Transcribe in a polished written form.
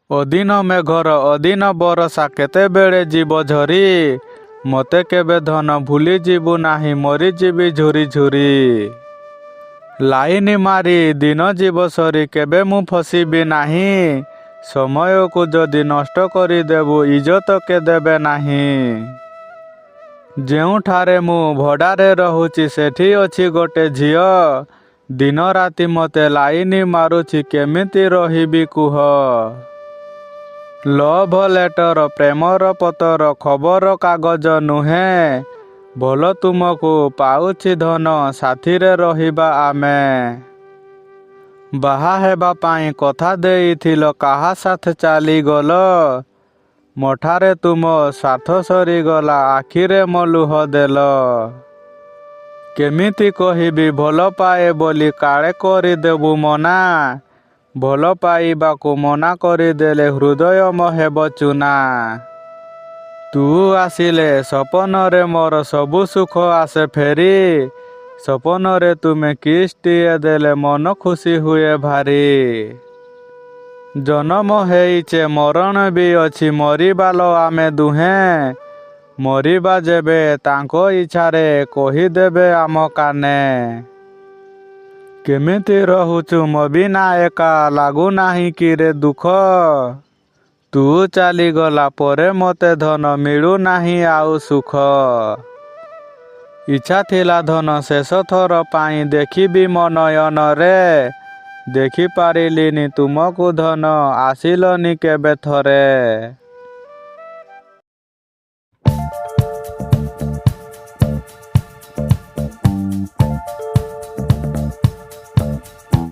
ଅଦିନ ମେଘର ଅଦିନ ବରଷା କେତେବେଳେ ଯିବ ଝରି। ମୋତେ କେବେ ଧନ ଭୁଲିଯିବୁ ନାହିଁ ମରିଯିବି ଝୁରି ଝୁରି। ଲାଇନ ମାରି ଦିନ ଯିବ ସରି କେବେ ମୁଁ ଫସିବି ନାହିଁ। ସମୟକୁ ଯଦି ନଷ୍ଟ କରିଦେବୁ ଇଜ୍ଜତ କେ ଦେବେ ନାହିଁ। ଯେଉଁଠାରେ ମୁଁ ଭଡ଼ାରେ ରହୁଛି ସେଠି ଅଛି ଗୋଟେ ଝିଅ। ଦିନ ରାତି ମୋତେ ଲାଇନ ମାରୁଛି କେମିତି ରହିବି କୁହ। ଲଭ ଲେଟର ପ୍ରେମର ପତର ଖବର କାଗଜ ନୁହେଁ। ଭଲ ତୁମକୁ ପାଉଛି ଧନ ସାଥିରେ ରହିବା ଆମେ। ବାହା ହେବା ପାଇଁ କଥା ଦେଇଥିଲ କାହା ସାଥ ଚାଲିଗଲ। ମୋଠାରେ ତୁମ ସ୍ୱାର୍ଥ ସରିଗଲା ଆଖିରେ ମୋ ଲୁହ ଦେଲ। କେମିତି କହିବି ଭଲ ପାଏ ବୋଲି କାଳେ କରିଦେବୁ ମନା। ଭଲ ପାଇବାକୁ ମନା କରିଦେଲେ ହୃଦୟ ମୋ ହେବ ଚୁନା। ତୁ ଆସିଲେ ସପନରେ ମୋର ସବୁ ସୁଖ ଆସେ ଫେରି। ସପନରେ ତୁମେ କିସ୍ଟିଏ ଦେଲେ ମନ ଖୁସି ହୁଏ ଭାରି। ଜନମ ହେଇଛେ ମରଣ ବି ଅଛି ମରିବାଲୋ ଆମେ ଦୁହେଁ। ମରିବା ଯେବେ ତାଙ୍କ ଇଚ୍ଛାରେ କହିଦେବେ ଆମ କାନେ। କେମିତି ରହୁଛୁ ମୋ ବିନା ଏକା ଲାଗୁନାହିଁ କିରେ ଦୁଃଖ। ତୁ ଚାଲିଗଲା ପରେ ମୋତେ ଧନ ମିଳୁନାହିଁ ଆଉ ସୁଖ। ଇଚ୍ଛା ଥିଲା ଧନ ଶେଷ ଥର ପାଇଁ ଦେଖିବି ମୋ ନୟନରେ। ଦେଖିପାରିଲିନି ତୁମକୁ ଧନ ଆସିଲନି କେବେ ଥରେ।